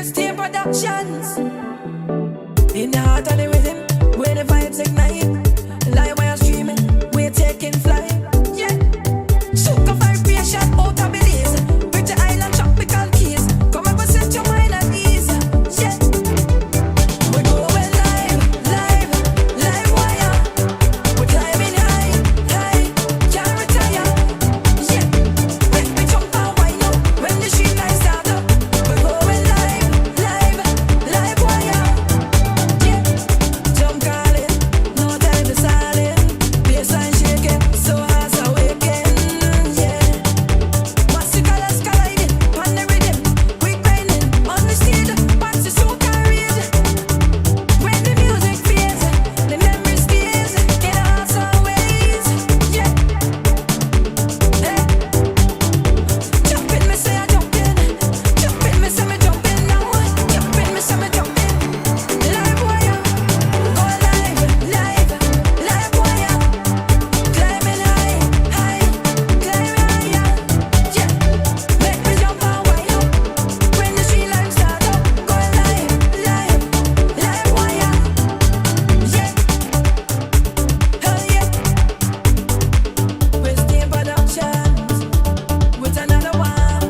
Pristine Productions. In the heart of the rhythm, where the vibes ignite. Live while streaming, we're taking flight. Yeah, soca vibration out of Belize. Pretty island tropical keys. Come up and set your mind at ease. Yeah, we're going live, live, live wire. We're climbing high, high, can't retire. Yeah, make me jump and wind up when the street lights start up. We're going live, live, live wire. Yeah, jump calling, no time to silent. Bassline shaking, so hearts awaken. Yeah, massive colors colliding, on the rhythm. We grinding on the stage, past the soca rage. When the music fades, the memory stays in our hearts always. Yeah, hey, jumping, me say I jumping. Jumping, me say me jumping now. Jumping, me say me jumping. Live wire, go live, live, live wire. Climbing high, high, climbing higher. Yeah, make me jump and wind up when the street lights start up. Go live, live, live wire. Yeah, hell yeah. Pristine Productions with another one.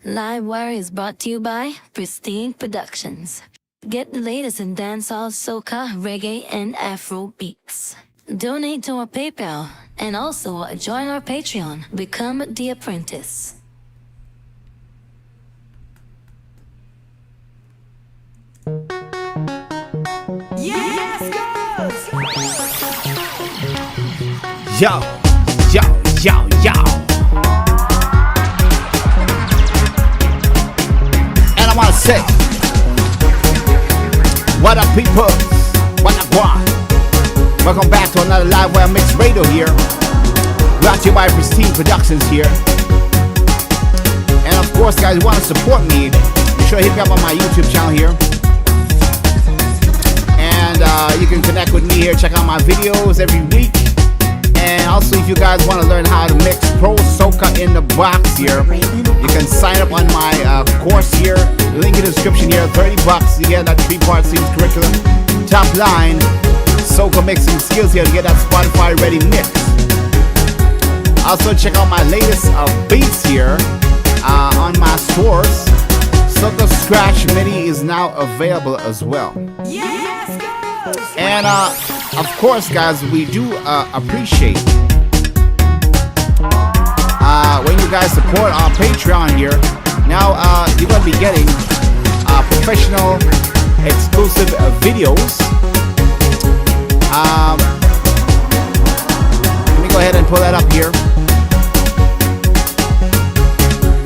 Live Wire is brought to you by Pristine Productions. Get the latest in dancehall, soca, reggae, and Afro beats. Donate to our PayPal and also join our Patreon. Become the apprentice. Yes, girls. Yo, yo, yo, yo. And I wanna say, what up, people? What up, what? Welcome back to another Live Wire Mix Radio here. Brought to you by Pristine Productions here. And of course, guys, you want to support me, be sure to hit me up on my YouTube channel here. And you can connect with me here, check out my videos every week. And also, if you guys want to learn how to mix pro soca in the box here, you can sign up on my course here. Link in the description here. $30. You get that 3-part series curriculum. Top line, soca mixing skills here to get that Spotify ready mix. Also, check out my latest beats here on my stores. Soca Scratch Mini is now available as well. Yes, girls. And of course, guys, we do appreciate when you guys support our Patreon here. Now you're going to be getting professional exclusive videos. Let me go ahead and pull that up here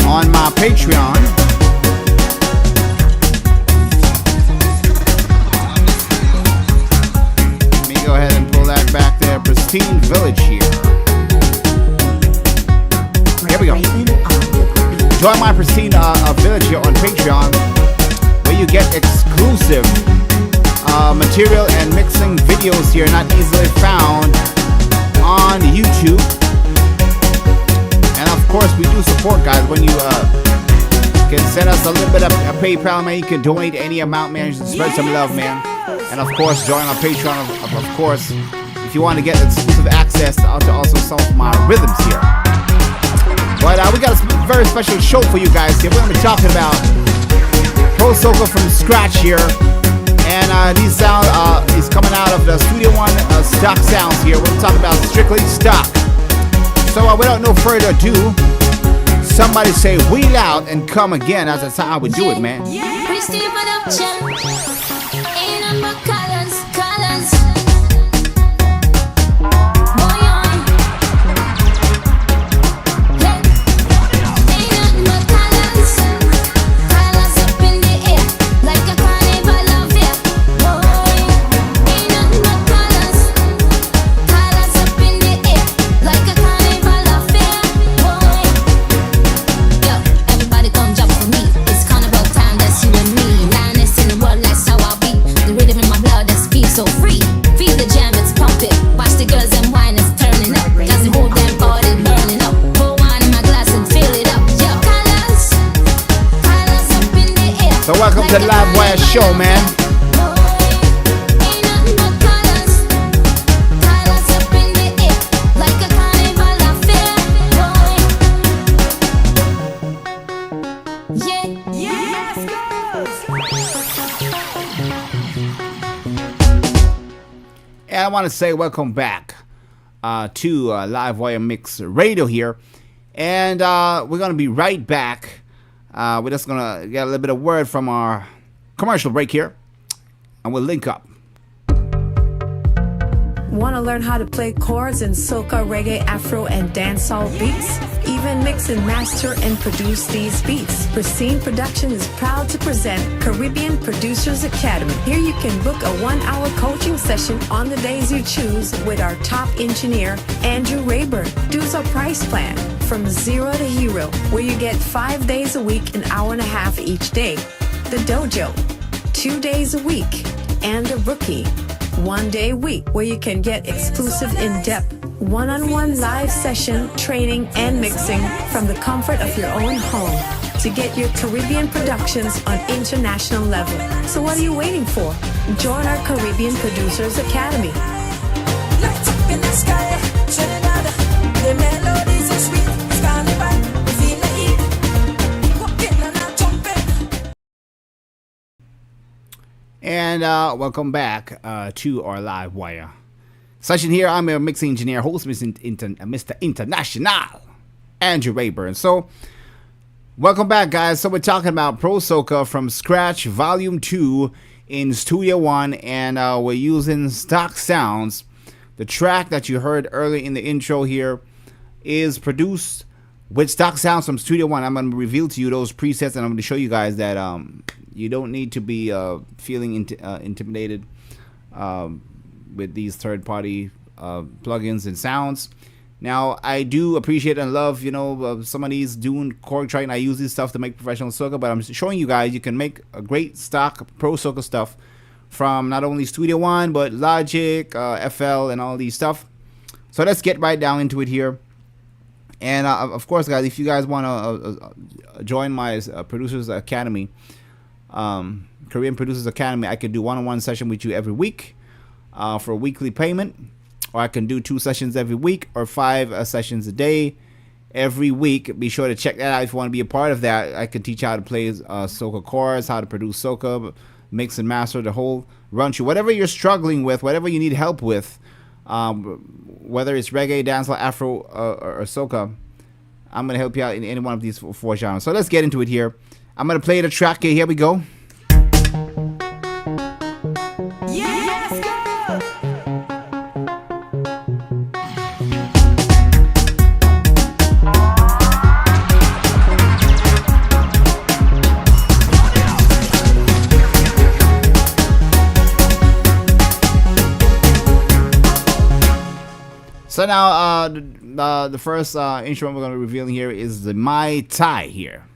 on my Patreon. Go ahead and pull that back there. Pristine Village here. Here we go. Join my Pristine Village here on Patreon, where you get exclusive material and mixing videos here not easily found on YouTube. And of course, we do support, guys. When you can send us a little bit of a PayPal, man, you can donate any amount, man. Just spread some love, man. And of course, join our Patreon, of course, if you want to get exclusive access to also some of my rhythms here. But we got a very special show for you guys here. We're going to be talking about Pro Soca from scratch here. And these sound is coming out of the Studio One stock sounds here. We're going to talk about strictly stock. So without no further ado, somebody say wheel out and come again. That's how we do it, man. Pristine Production. Ain't number colors, colors. Boy on. Hey. Ain't nothing but colors. Colors up in the air, like a carnival of fear. Boy, ain't nothing but colors. Colors up in the air, like a carnival of fear. Boy, yo, everybody come jump for me. It's carnival time, that's you and me. Lioness in the world. Wire show, man. And I want to say welcome back to Live Wire Mix Radio here. And we're going to be right back. We're just going to get a little bit of word from our commercial break here. And we'll link up. Want to learn how to play chords in soca, reggae, afro, and dancehall beats? Even mix and master and produce these beats. Pristine Production is proud to present Caribbean Producers Academy. Here you can book a 1-hour coaching session on the days you choose with our top engineer, Andrew Rayburn. Dues our price plan from 0 to hero, where you get 5 days a week, an hour and a half each day. The dojo, 2 days a week, and the rookie, 1 day a week, where you can get exclusive in-depth one-on-one live session training and mixing from the comfort of your own home to get your Caribbean productions on international level. So what are you waiting for? Join our Caribbean Producers Academy. Lights up in the sky, Trinidad. The melodies are sweet. It's carnival. We feel the heat. Walking and not jumping. And welcome back to our Live Wire session here. I'm your mixing engineer, host, Mr. International, Andrew Rayburn. So, welcome back, guys. So, we're talking about Pro Soca from Scratch Volume 2 in Studio One, and we're using stock sounds. The track that you heard earlier in the intro here is produced with stock sounds from Studio One. I'm going to reveal to you those presets, and I'm going to show you guys that you don't need to be feeling intimidated with these third-party plugins and sounds. Now, I do appreciate and love, some of these doing chord tracking. I use this stuff to make professional soca, but I'm showing you guys you can make a great stock Pro Soca stuff from not only Studio One, but Logic, FL, and all these stuff. So let's get right down into it here. And of course, guys, if you guys want to join my Producers Academy, Korean Producers Academy, I could do one-on-one session with you every week for a weekly payment, or I can do 2 sessions every week or 5 sessions a day every week. Be sure to check that out if you want to be a part of that. I can teach you how to play soca chords, how to produce soca, mix and master, the whole run through. Whatever you're struggling with, whatever you need help with, whether it's reggae, dancehall, afro, or soca, I'm going to help you out in any one of these 4 genres. So let's get into it here. I'm going to play the track here. Here we go. Yes, go! So now, the first instrument we're going to be revealing here is the Mai Tai here.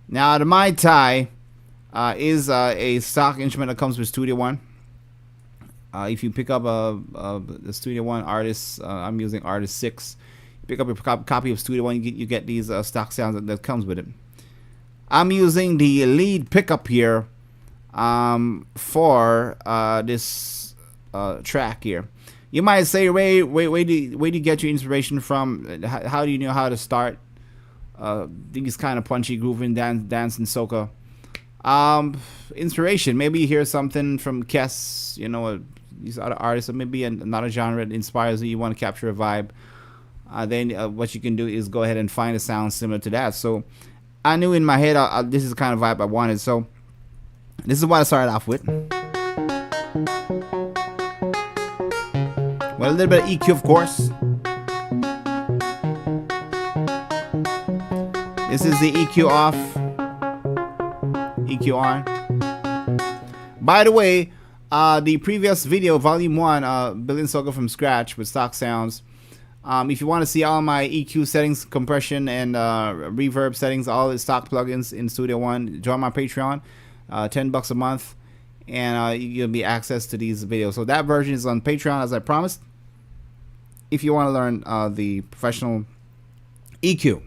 Now, the Mai Tai is a stock instrument that comes with Studio One. If you pick up the Studio One Artist, I'm using Artist 6. You pick up a copy of Studio One, you get these stock sounds that comes with it. I'm using the lead pickup here for this track here. You might say, Ray, where do you get your inspiration from? How do you know how to start these kind of punchy grooving dance and soca? Inspiration. Maybe you hear something from Kes, these other artists, or maybe another genre that inspires you. You want to capture a vibe. Then what you can do is go ahead and find a sound similar to that. So I knew in my head this is the kind of vibe I wanted. So this is what I started off with. With a little bit of EQ, of course. This is the EQ off, EQ on. By the way, the previous video, Volume 1, Building Soca from Scratch with stock sounds. If you want to see all my EQ settings, compression, and reverb settings, all the stock plugins in Studio One, join my Patreon, $10 a month, and you'll be access to these videos. So that version is on Patreon, as I promised. If you want to learn the professional EQ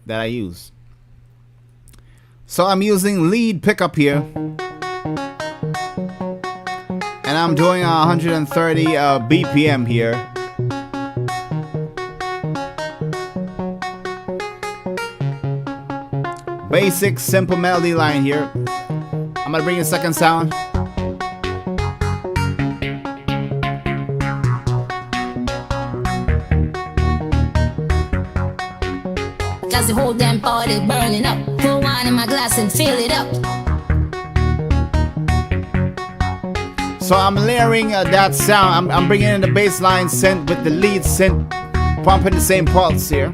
that I use. So I'm using lead pickup here. And I'm doing 130 BPM here. Basic, simple melody line here. I'm gonna bring in second sound. Cause the whole damn party burning up. Pour wine in my glass and fill it up. So I'm layering that sound. I'm bringing in the bass line synth with the lead synth, pumping the same pulse here.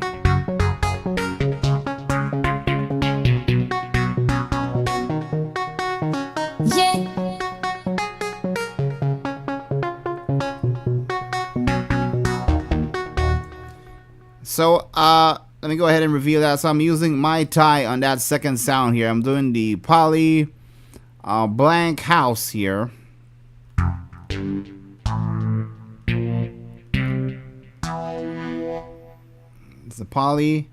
Yeah. So let me go ahead and reveal that. So I'm using my tie on that second sound here. I'm doing the poly blank house here. It's the poly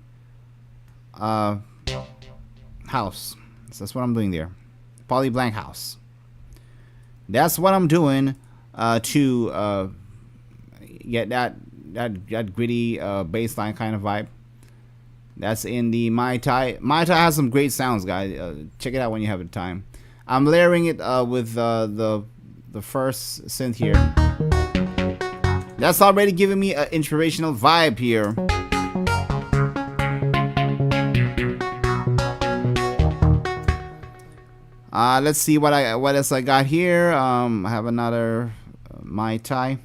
house. So that's what I'm doing there. Poly blank house. That's what I'm doing to get that gritty bass line kind of vibe. That's in the Mai Tai. Mai Tai has some great sounds, guys. Check it out when you have the time. I'm layering it with the first synth here. That's already giving me an inspirational vibe here. Let's see what else I got here. I have another Mai Tai.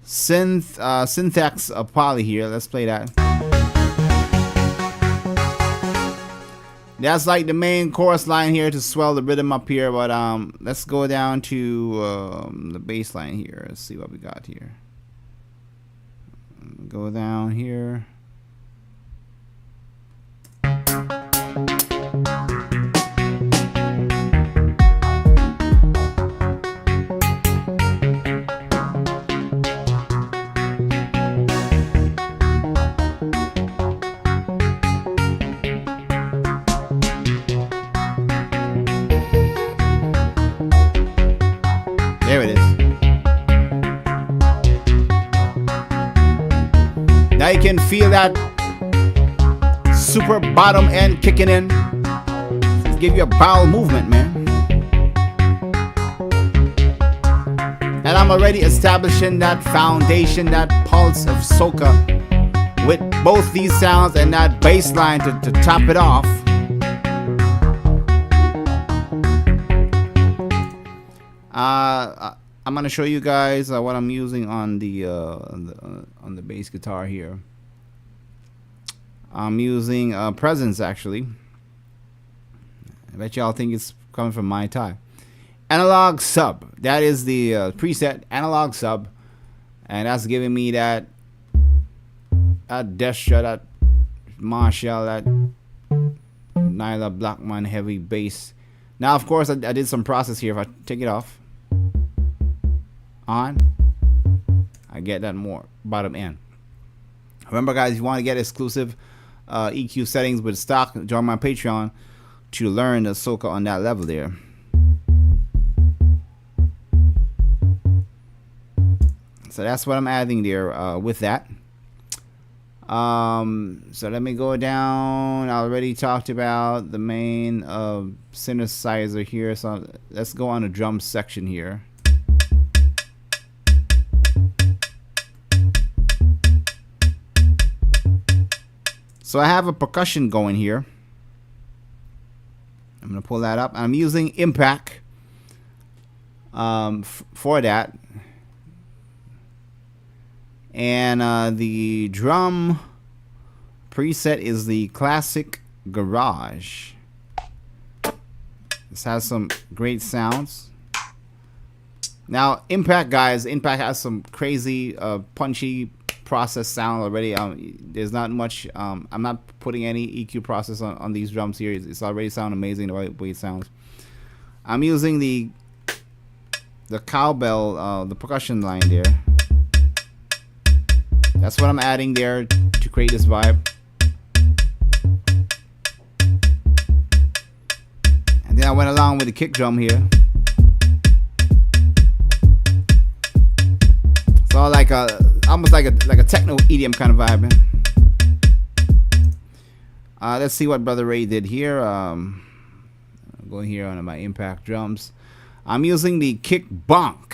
Syntax poly here. Let's play that. That's like the main chorus line here to swell the rhythm up here. But let's go down to the bass line here. Let's see what we got here. Go down here. There it is. Now you can feel that super bottom end kicking in. Give you a bowel movement, man. And I'm already establishing that foundation, that pulse of soca with both these sounds and that bass line to top it off. I'm gonna show you guys what I'm using on the bass guitar here. I'm using Presence actually. I bet y'all think it's coming from Mai Tai. Analog sub. That is the preset analog sub, and that's giving me that Destra, that Marshall, that Nyla Blackman heavy bass. Now, of course, I did some process here. If I take it off, on, I get that more bottom end. Remember, guys, if you want to get exclusive EQ settings with stock, join my Patreon to learn the soca on that level there. So that's what I'm adding there with that. So let me go down. I already talked about the main synthesizer here. So let's go on the drum section here. So I have a percussion going here. I'm going to pull that up. I'm using Impact for that. And the drum preset is the Classic Garage. This has some great sounds. Now, Impact, guys, Impact has some crazy, punchy process sound already. There's not much. I'm not putting any EQ process on these drums here. It's already sound amazing the way it sounds. I'm using the cowbell, the percussion line there. That's what I'm adding there to create this vibe. And then I went along with the kick drum here. So like almost like a techno EDM kind of vibe, man. Let's see what Brother Ray did here. Going here on my impact drums. I'm using the kick bonk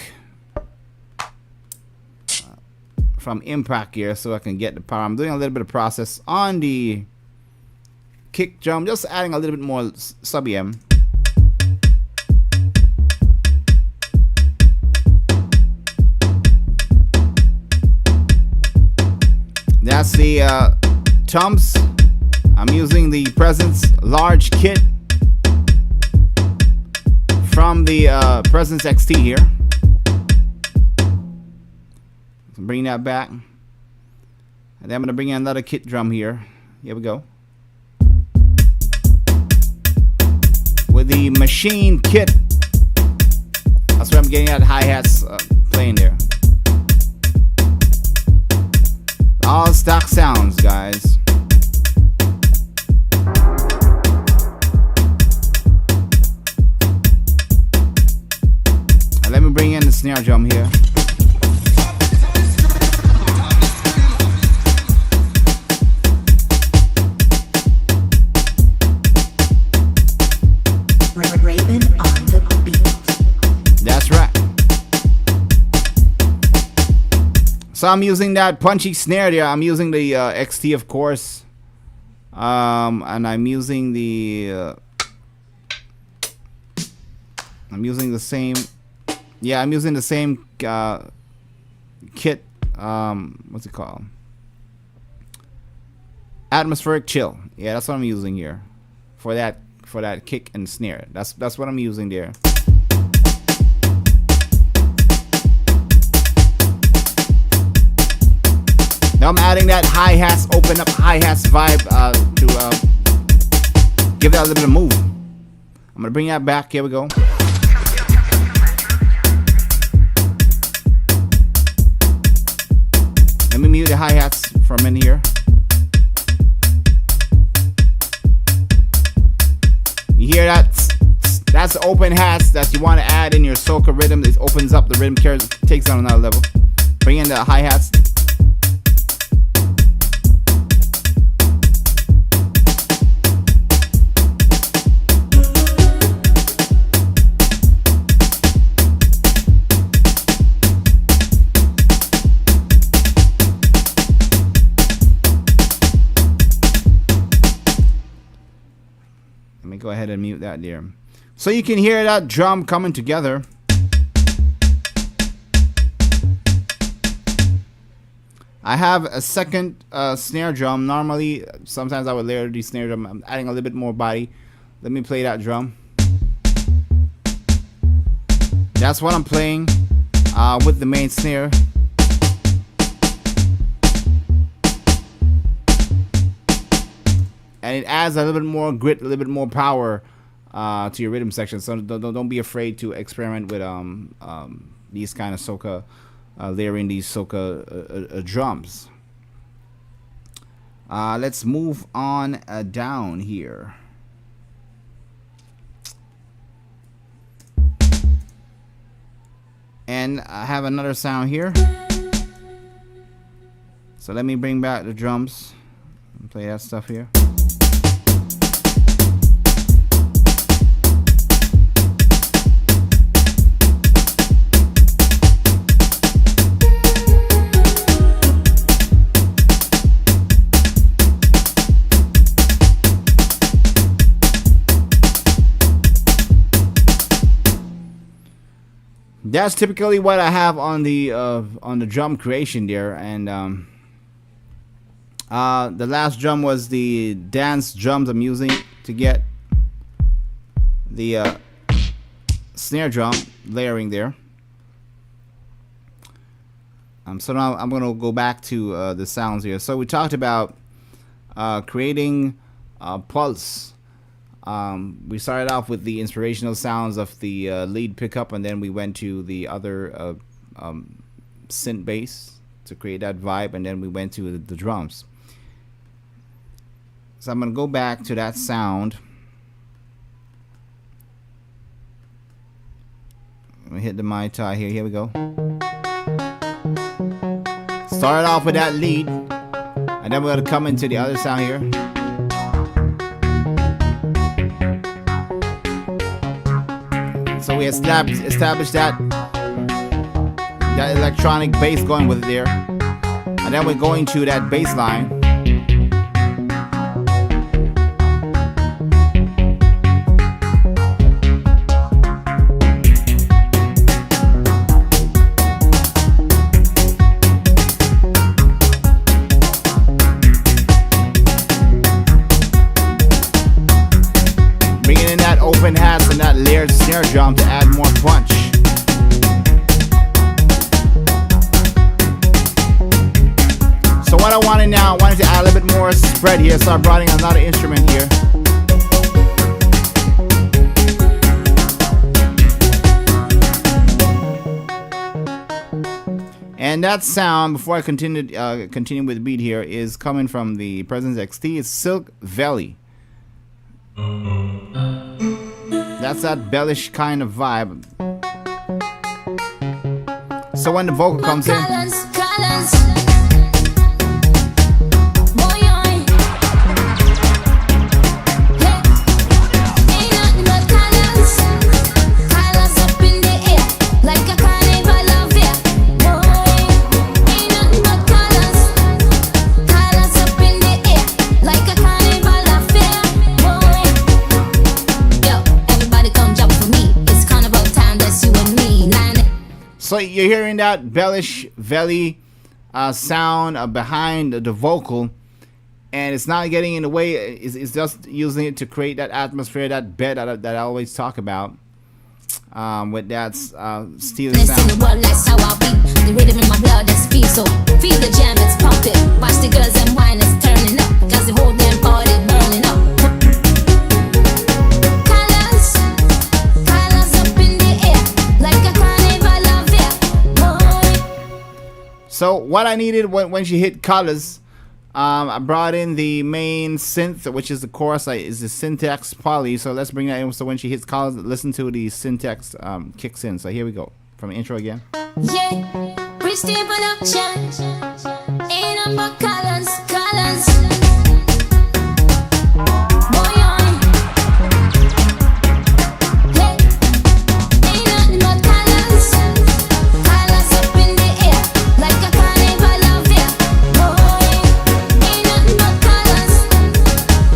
from impact here so I can get the power. I'm doing a little bit of process on the kick drum, just adding a little bit more sub EM. That's the toms. I'm using the Presence large kit from the Presence XT here. So bring that back. And then I'm going to bring in another kit drum here. Here we go. With the machine kit. That's where I'm getting at hi-hats playing there. All stock sounds, guys. Let me bring in the snare drum here. Raven on the beat. That's right. So I'm using that punchy snare there. I'm using the XT, of course. And I'm using the same. Yeah, I'm using the same kit. What's it called? Atmospheric chill. Yeah, that's what I'm using here for that kick and snare. That's what I'm using there. Now I'm adding that hi-hats, open up hi-hats vibe to give that a little bit of move. I'm gonna bring that back. Here we go. Let me mute the hi-hats for a minute here. You hear that? That's open hats that you want to add in your soca rhythm. It opens up the rhythm, takes it on another level. Bring in the hi-hats. Go ahead and mute that there. So you can hear that drum coming together. I have a second snare drum. Normally, sometimes I would layer the snare drum. I'm adding a little bit more body. Let me play that drum. That's what I'm playing with the main snare. And it adds a little bit more grit, a little bit more power to your rhythm section. So don't be afraid to experiment with these kind of soca, layering these soca drums. Let's move on down here. And I have another sound here. So let me bring back the drums and play that stuff here. That's typically what I have on the drum creation there, and the last drum was the dance drums I'm using to get the snare drum layering there. So now I'm gonna go back to the sounds here. So we talked about creating pulse. We started off with the inspirational sounds of the lead pickup, and then we went to the other synth bass to create that vibe, and then we went to the drums. So I'm going to go back to that sound, Let me hit the Mai Tai here. Here we go. Started off with that lead, and then we're gonna come into the other sound here. So we established that electronic bass going with it there, and then we're going to that bass line. Bringing in that open hats and that layered snare drum to add more punch. So what I wanted now, I wanted to add a little bit more spread here, so I brought in another instrument here. And that sound, before I continue with the beat here, is coming from the Presence XT. It's Silk Valley. That's that bellish kind of vibe. So when the vocal comes in, so you're hearing that bellish valley sound behind the vocal, and it's not getting in the way. It's just using it to create that atmosphere, that bed that I always talk about, with that steel sound. The rhythm in my blood is feel so feel the jam, it's pumping. Watch the girls and wine is turning up, cause the whole damn party burning up. Colors up in the air, like a carnival affair. So what I needed when she hit colors, I brought in the main synth, which is the chorus, is the syntax poly. So let's bring that in. So when she hits colors, listen to the syntax kicks in. So here we go from the intro again. Yeah, Christy production. Ain't about colors. Boy, hey, ain't nothing but colors. Colors up in the air, like a carnival affair. Boy, ain't nothing but colors.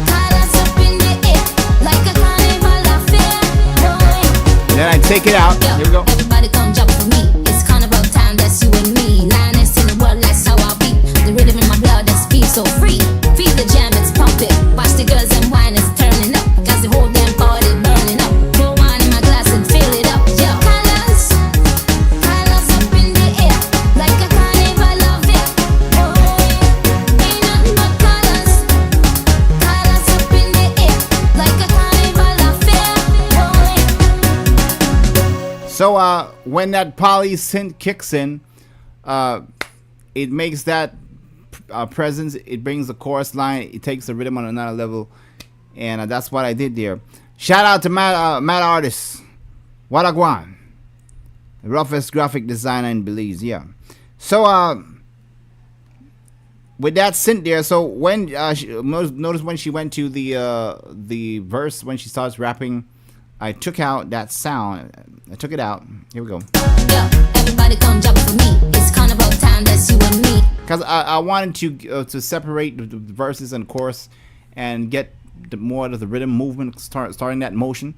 Colors up in the air, like a carnival affair. Boy. Then I take it out. Here we go. Everybody come jump for me. It's carnival time, that's you and me. Lioness in the world, that's how I be. The rhythm in my blood, that's feel so free. Feel the jam, it's pumping. Watch the girls and wine is turning up, cause the whole damn party burning up. Pour wine in my glass and fill it up. Yo, colors up in the air, like a carnival affair. Boy, ain't nothing but colors up in the air, like a carnival affair. Boy. So when that poly synth kicks in, it makes that presence. It brings the chorus line. It takes the rhythm on another level, and that's what I did there. Shout out to Matt Artist, Wadaguan, the roughest graphic designer in Belize. Yeah. So with that synth there, so when notice when she went to the verse, when she starts rapping, I took out that sound. I took it out. Here we go. Yeah, everybody come jump for me. It's carnival time, that's you and me. Because I wanted to separate the verses and chorus and get more of the rhythm movement, starting that motion.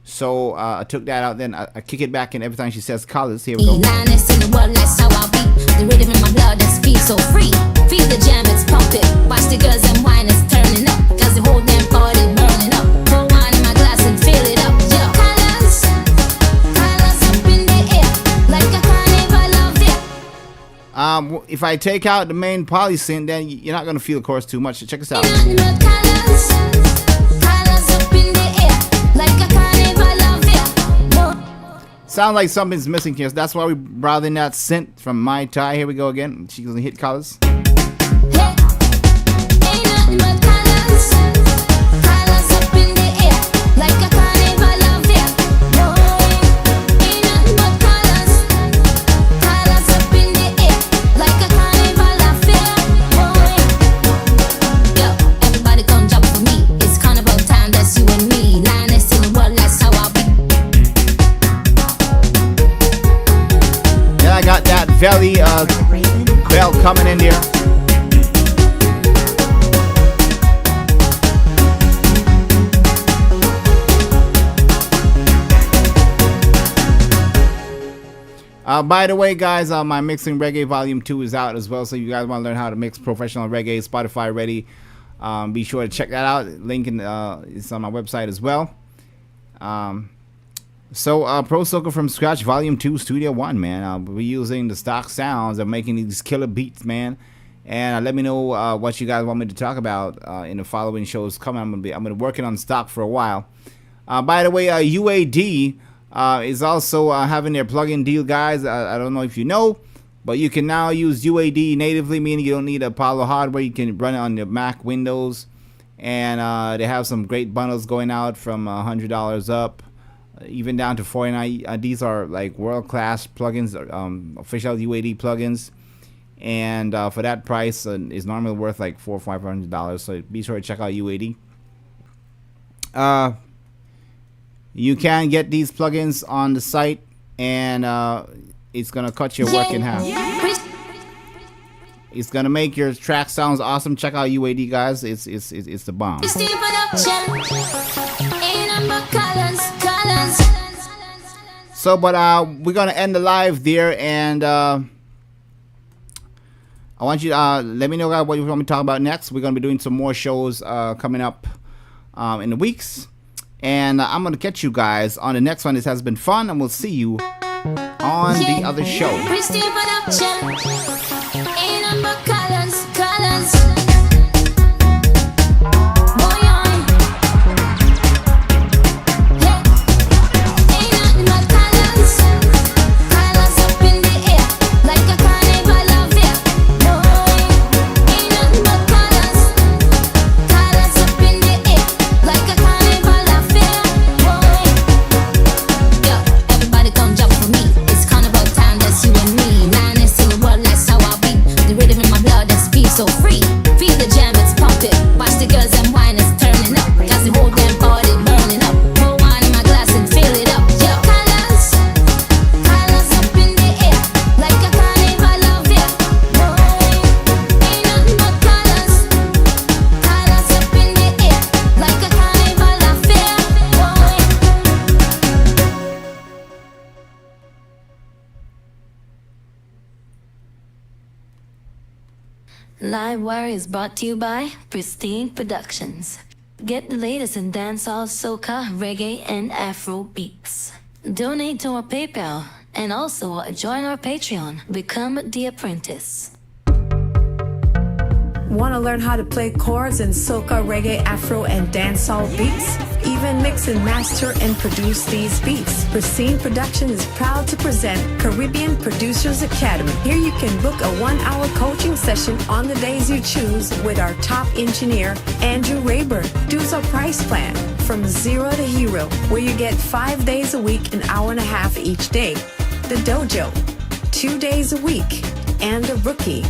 So I took that out. Then I kick it back in every time she says colors. Here we go. Lioness in the world, that's how I be. The rhythm in my blood, that's feel so free. Feel the jam, it's pumping. Watch the girls and wine is turning up, cause the whole damn party burning up. Pour wine in my glass and fill it up. Yo, colors up in the air, like a carnival affair. If I take out the main poly synth, then you're not gonna feel the chorus too much. Check this out. Colors up in the air, like a carnival affair. Sounds like something's missing here. So that's why we brought in that synth from Mai Tai. Here we go again. She's gonna hit colors. Hey, ain't nothing but colors. Colors up in the air, like a carnival affair. Boy, ain't nothing but Valley belt coming in there. By the way, guys, my Mixing Reggae Volume 2 is out as well. So you guys want to learn how to mix professional reggae, Spotify ready. Be sure to check that out. Link is on my website as well. So Pro Soca from Scratch Volume 2 Studio 1, man. We're using the stock sounds of making these killer beats, man. And let me know what you guys want me to talk about in the following shows coming. I'm gonna be working on stock for a while. By the way, UAD is also having their plugin deal, guys. I don't know if you know, but you can now use UAD natively, meaning you don't need Apollo hardware. You can run it on your Mac, Windows, and they have some great bundles going out from $100 up, even down to $49. These are like world-class plugins, official UAD plugins, and for that price, is normally worth like $400 or $500. So be sure to check out UAD. You can get these plugins on the site, and it's gonna cut your work in half. It's gonna make your track sounds awesome. Check out UAD, guys. It's the bomb. So, but we're gonna end the live there, and I want you to let me know, guys, what you want me to talk about next. We're gonna be doing some more shows coming up in the weeks. And I'm going to catch you guys on the next one. This has been fun, and we'll see you on the other show. So free, feel the jam, it's pumping. Watch the girls and wine is turning up. Got the whole damn body burning up. Pour wine in my glass and fill it up. Yo, colors, colors up in the air, like a carnival of air. Boy, ain't nothing but colors, colors up in the air, like a carnival of air. Boy. Livewire is brought to you by Pristine Productions. Get the latest in dancehall, soca, reggae, and Afro beats. Donate to our PayPal and also join our Patreon. Become the apprentice. Want to learn how to play chords in soca, reggae, Afro, and dancehall beats? Even mix and master and produce these beats. Pristine Production is proud to present Caribbean Producers Academy. Here you can book a 1-hour coaching session on the days you choose with our top engineer, Andrew Rayburn. Dues our price plan from 0 to hero, where you get 5 days a week, an hour and a half each day. The dojo, 2 days a week, and the rookie,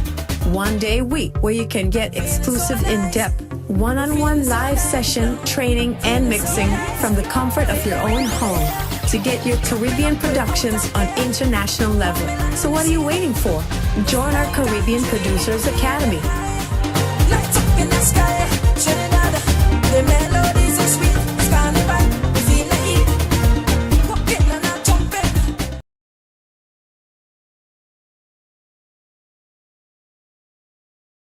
1 day a week, where you can get exclusive in-depth one-on-one live session training and mixing from the comfort of your own home to get your Caribbean productions on international level. So what are you waiting for? Join our Caribbean Producers Academy. Lights up in the sky, Trinidad, the melody.